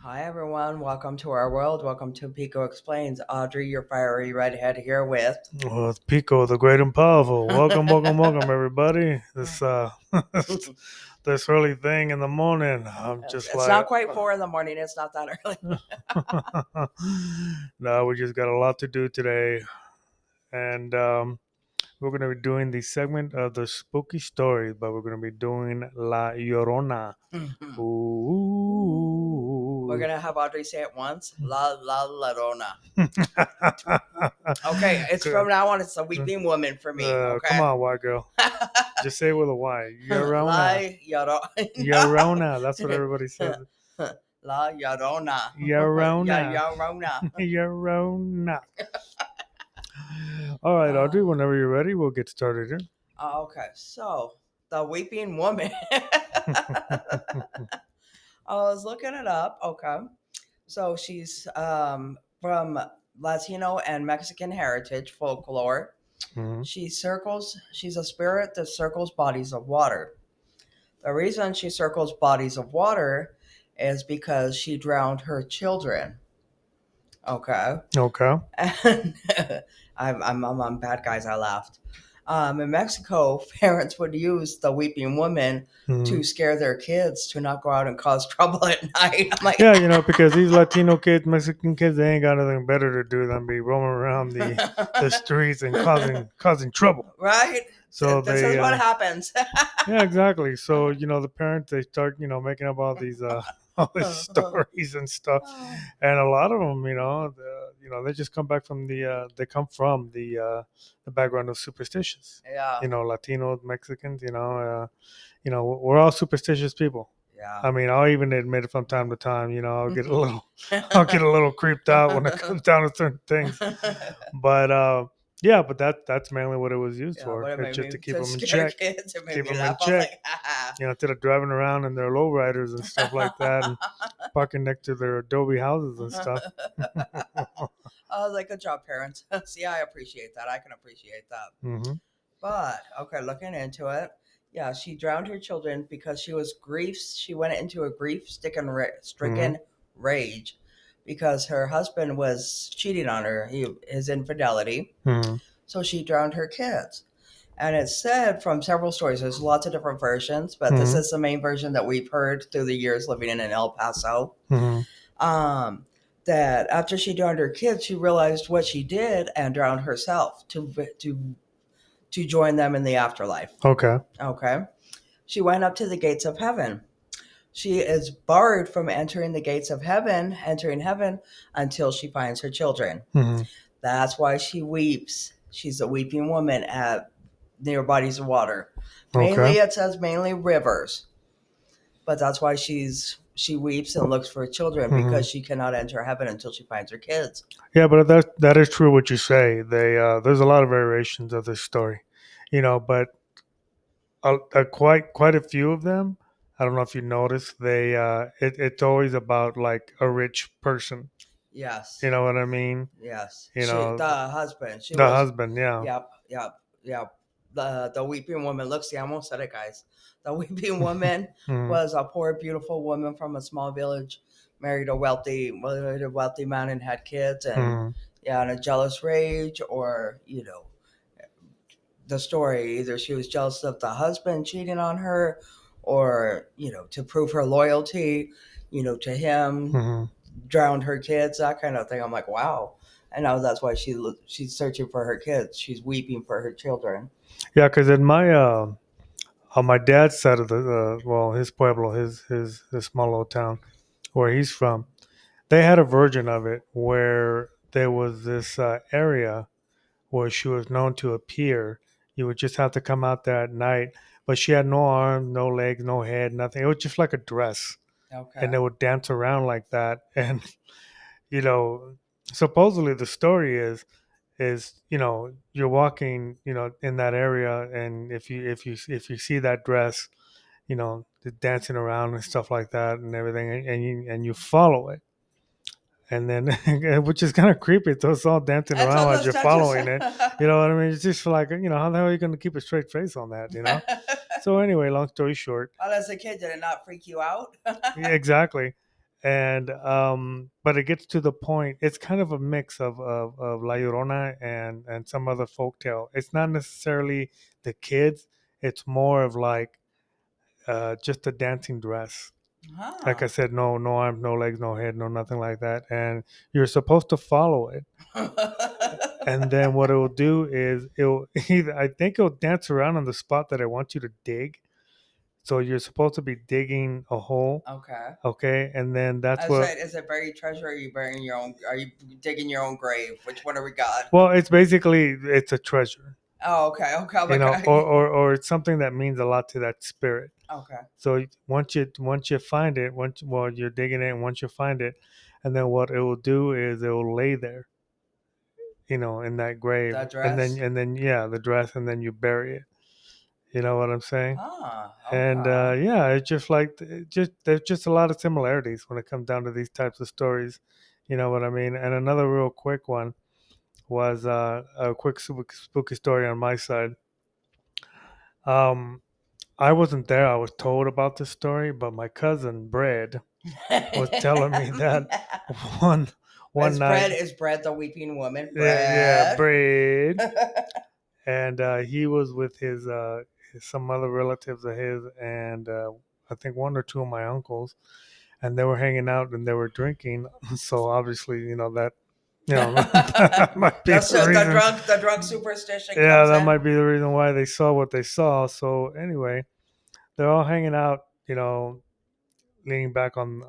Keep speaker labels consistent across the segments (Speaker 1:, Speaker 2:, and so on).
Speaker 1: Hi, everyone. Welcome to our world. Welcome to Pico Explains. Audrey, your fiery redhead, here with.
Speaker 2: Well, it's Pico, the great and powerful. Welcome, welcome, welcome, everybody. This early thing in the morning. I'm just
Speaker 1: It's
Speaker 2: like,
Speaker 1: not quite 4 in the morning. It's not that early.
Speaker 2: no, we just got a lot to do today, and we're gonna be doing the segment of the spooky stories, but we're gonna be doing La Llorona.
Speaker 1: We're
Speaker 2: Ooh.
Speaker 1: gonna have Audrey say it once. La la Llorona. Okay, it's from now on. It's a weeping woman for me.
Speaker 2: Come
Speaker 1: Okay.
Speaker 2: on, white girl. Just say it with a Y.
Speaker 1: La
Speaker 2: Llorona.
Speaker 1: Llorona.
Speaker 2: Llorona. That's what everybody says.
Speaker 1: La Llorona. Ya
Speaker 2: Llorona.
Speaker 1: Llorona.
Speaker 2: Llorona. All right, Audrey, whenever you're ready, we'll get started here.
Speaker 1: Okay, so the weeping woman. I was looking it up. Okay. So she's from Latino and Mexican heritage folklore.
Speaker 2: Mhm.
Speaker 1: She's a spirit that circles bodies of water. The reason she circles bodies of water is because she drowned her children. Okay.
Speaker 2: Okay.
Speaker 1: And I'm bad guys. I laughed. In Mexico, parents would use the weeping woman
Speaker 2: Mhm.
Speaker 1: to scare their kids to not go out and cause trouble at night. I'm like,
Speaker 2: Yeah, because these Latino kids, Mexican kids, they ain't got nothing better to do than be roaming around the streets and causing trouble.
Speaker 1: right?
Speaker 2: So
Speaker 1: This is
Speaker 2: they,
Speaker 1: what happens.
Speaker 2: yeah, exactly. So the parents they start making up all these all these stories and stuff, and a lot of them they just come back from they come from the background of superstitious.
Speaker 1: Yeah,
Speaker 2: Latinos, Mexicans, we're all superstitious people.
Speaker 1: yeah.
Speaker 2: I mean, I'll even admit it from time to time. I'll get a little, I'll get a little creeped out when it comes down to certain things. But yeah, but that's mainly what it was used
Speaker 1: Yeah,
Speaker 2: for.
Speaker 1: but it
Speaker 2: It's
Speaker 1: made
Speaker 2: just
Speaker 1: me
Speaker 2: to keep
Speaker 1: to
Speaker 2: them in
Speaker 1: scare
Speaker 2: check,
Speaker 1: kids. It made
Speaker 2: keep
Speaker 1: me
Speaker 2: them in
Speaker 1: laugh. I was
Speaker 2: check.
Speaker 1: like, ha
Speaker 2: Instead of driving around in their lowriders and stuff like that, and
Speaker 1: ha.
Speaker 2: parking next to their adobe houses and stuff.
Speaker 1: I was like, good job, parents. See, I appreciate that. I can appreciate that.
Speaker 2: Hmm.
Speaker 1: But okay, looking into it, yeah, she drowned her children because she was grief. She went into a stricken
Speaker 2: Hmm.
Speaker 1: rage because her husband was cheating on her, his infidelity.
Speaker 2: Hmm.
Speaker 1: So she drowned her kids. And it's said from several stories. There's lots of different versions, but this
Speaker 2: Hmm.
Speaker 1: is the main version that we've heard through the years living in El Paso.
Speaker 2: Hmm.
Speaker 1: Um, that after she drowned her kids, she realized what she did and drowned herself to join them in the afterlife.
Speaker 2: Okay.
Speaker 1: Okay. She went up to the gates of heaven. She is barred from entering heaven until she finds her children.
Speaker 2: Hmm.
Speaker 1: That's why she weeps. She's a weeping woman at near bodies of water.
Speaker 2: Okay.
Speaker 1: Mainly, it says mainly rivers, but that's why she weeps and looks for children
Speaker 2: Hmm.
Speaker 1: because she cannot enter heaven until she finds her kids.
Speaker 2: Yeah, but that is true what you say. There's a lot of variations of this story, but quite a few of them. I don't know if you noticed. It's always about like a rich person.
Speaker 1: Yes,
Speaker 2: You know what I mean?
Speaker 1: yes.
Speaker 2: You know,
Speaker 1: The husband. She
Speaker 2: the
Speaker 1: was.
Speaker 2: husband. Yeah.
Speaker 1: Yep, yep, yep. The weeping woman. Look, see, I almost said it, guys. The weeping woman
Speaker 2: Hmm.
Speaker 1: was a poor, beautiful woman from a small village, married a wealthy man, and had kids, and
Speaker 2: Hmm.
Speaker 1: yeah, in a jealous rage, or the story. Either she was jealous of the husband cheating on her, or to prove her loyalty, to him,
Speaker 2: Hmm.
Speaker 1: drowned her kids, that kind of thing. I'm like, wow. And now that's why she's searching for her kids. She's weeping for her children.
Speaker 2: Yeah, because in my on my dad's side of the his pueblo, his small little town where he's from, they had a version of it where there was this area where she was known to appear. You would just have to come out there at night, but she had no arms, no legs, no head, nothing. It was just like a dress, and
Speaker 1: Okay.
Speaker 2: they would dance around like that. And you know, supposedly the story is you're walking in that area, and if you see that dress, dancing around and stuff like that and everything, and you follow it, and then which is kind of creepy. So it's all dancing
Speaker 1: That's
Speaker 2: around
Speaker 1: all
Speaker 2: as
Speaker 1: those
Speaker 2: you're
Speaker 1: touches.
Speaker 2: following it. You know what I mean? It's just like how the hell are you going to keep a straight face on that? So anyway, long story short,
Speaker 1: Well, as a kid, did it not freak you out?
Speaker 2: yeah, exactly. And but it gets to the point. It's kind of a mix of La Llorona and some other folktale. It's not necessarily the kids. It's more of like just a dancing dress. Like I
Speaker 1: Huh.
Speaker 2: said, no arms, no legs, no head, no nothing like that. And you're supposed to follow it. And then what it will do is it'll either, I think it'll dance around on the spot that I want you to dig. So you're supposed to be digging a hole,
Speaker 1: Okay.
Speaker 2: okay? And then that's
Speaker 1: Is
Speaker 2: what.
Speaker 1: it buried treasure? Or are you burying your own? Are you digging your own grave? Which one do we got?
Speaker 2: Well, it's basically it's a treasure,
Speaker 1: Oh, okay, okay,
Speaker 2: or
Speaker 1: okay,
Speaker 2: or it's something that means a lot to that spirit.
Speaker 1: okay.
Speaker 2: So once you find it, once well you're digging it, and once you find it, and then what it will do is it will lay there, in that grave,
Speaker 1: The dress.
Speaker 2: and then yeah, the dress, and then you bury it. You know what I'm saying?
Speaker 1: Ah,
Speaker 2: And
Speaker 1: okay.
Speaker 2: yeah, it's just like there's just a lot of similarities when it comes down to these types of stories. You know what I mean? And another real quick one was a quick spooky story on my side. Um, I wasn't there. I was told about this story, but my cousin Brad was telling me that one one night,
Speaker 1: Is bread the weeping woman?
Speaker 2: yeah, yeah,
Speaker 1: Bread.
Speaker 2: Brad, and he was with some other relatives of his, and I think one or two of my uncles, and they were hanging out and they were drinking. So obviously, that that might be the reason.
Speaker 1: The drunk superstition
Speaker 2: Yeah,
Speaker 1: comes
Speaker 2: that
Speaker 1: in.
Speaker 2: might be the reason why they saw what they saw. So anyway, they're all hanging out, leaning back on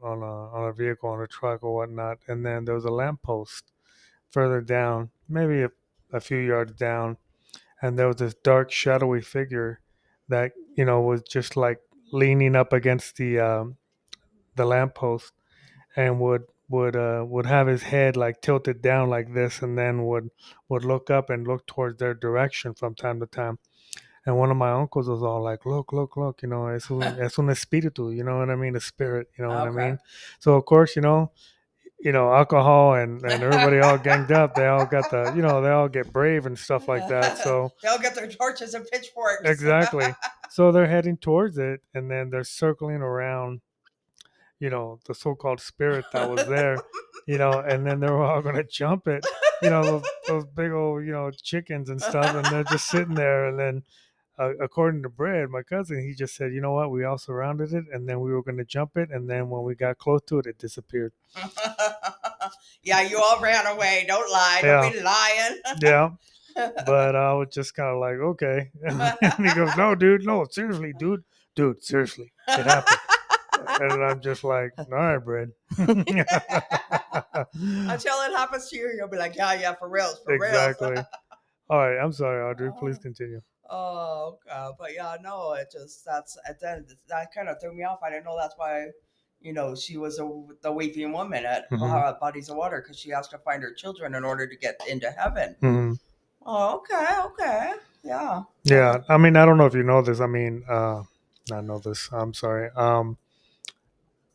Speaker 2: a vehicle, on a truck or whatnot, and then there was a lamppost further down, maybe a few yards down, and there was this dark, shadowy figure that was just like leaning up against the lamppost, and would have his head like tilted down like this, and then would look up and look towards their direction from time to time. And one of my uncles was all like, "Look, look, look! Es un espíritu. You know what I mean? A spirit. You know what I
Speaker 1: Okay.
Speaker 2: mean?" So of course, alcohol and everybody all ganged up. They all got they all get brave and stuff like that. So
Speaker 1: They'll get their torches and pitchforks.
Speaker 2: exactly. So they're heading towards it, and then they're circling around, the so-called spirit that was there, and then they were all going to jump it, those big old, chickens and stuff, and they're just sitting there, and then according to Brad, my cousin, he just said, you know what, we all surrounded it, and then we were going to jump it, and then when we got close to it, it disappeared.
Speaker 1: Yeah, you all ran away. Don't lie. Don't
Speaker 2: Yeah,
Speaker 1: be lying.
Speaker 2: yeah. But I was just kind of like, okay. And he goes, no, dude, no, seriously, dude, seriously, it happened. And I'm just like, all right, Brad.
Speaker 1: Until it happens to you, you'll be like, yeah, yeah, for reals, for reals.
Speaker 2: Exactly. All right, I'm sorry, Audrey. Please continue.
Speaker 1: Oh, but yeah, no, it just that's at then that kind of threw me off. I didn't know that's why, she was the weeping woman at
Speaker 2: Hmm.
Speaker 1: Bodies of Water because she has to find her children in order to get into heaven.
Speaker 2: Hmm.
Speaker 1: Oh, okay, okay, yeah.
Speaker 2: Yeah, I mean, I don't know if you know this. I mean, I know this. I'm sorry.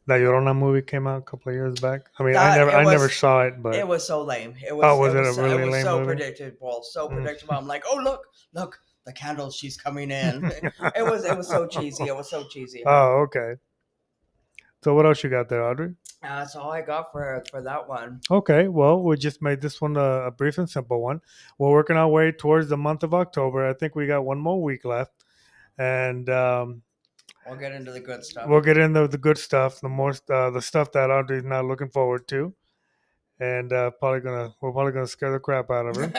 Speaker 2: That Llorona movie came out a couple of years back. I mean,
Speaker 1: That
Speaker 2: I never saw it,
Speaker 1: it
Speaker 2: but
Speaker 1: was so lame.
Speaker 2: oh, was it a really lame
Speaker 1: So
Speaker 2: movie?
Speaker 1: predictable, so
Speaker 2: Mm.
Speaker 1: predictable. I'm like, oh look, the candle, she's coming in. It was so cheesy. It was so cheesy.
Speaker 2: Oh, okay. So what else you got there, Audrey?
Speaker 1: That's all I got for that one.
Speaker 2: Okay, well, we just made this one a brief and simple one. We're working our way towards the month of October. I think we got one more week left, and
Speaker 1: We'll get into the good stuff.
Speaker 2: we'll get into the good stuff, the stuff that Audrey's not looking forward to, and we're probably gonna scare the crap out of her.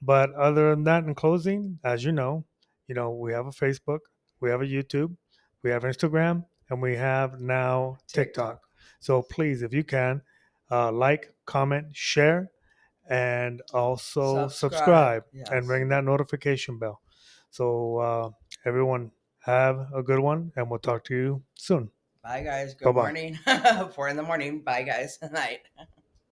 Speaker 2: But other than that, in closing, as we have a Facebook, we have a YouTube, we have Instagram, and we have now TikTok.
Speaker 1: TikTok.
Speaker 2: So please, if you can, like, comment, share, and also
Speaker 1: Subscribe.
Speaker 2: subscribe and
Speaker 1: Yes.
Speaker 2: ring that notification bell. So everyone have a good one, and we'll talk to you soon.
Speaker 1: Bye guys.
Speaker 2: Bye
Speaker 1: Good
Speaker 2: bye.
Speaker 1: morning. 4 in the morning. Bye guys. Night.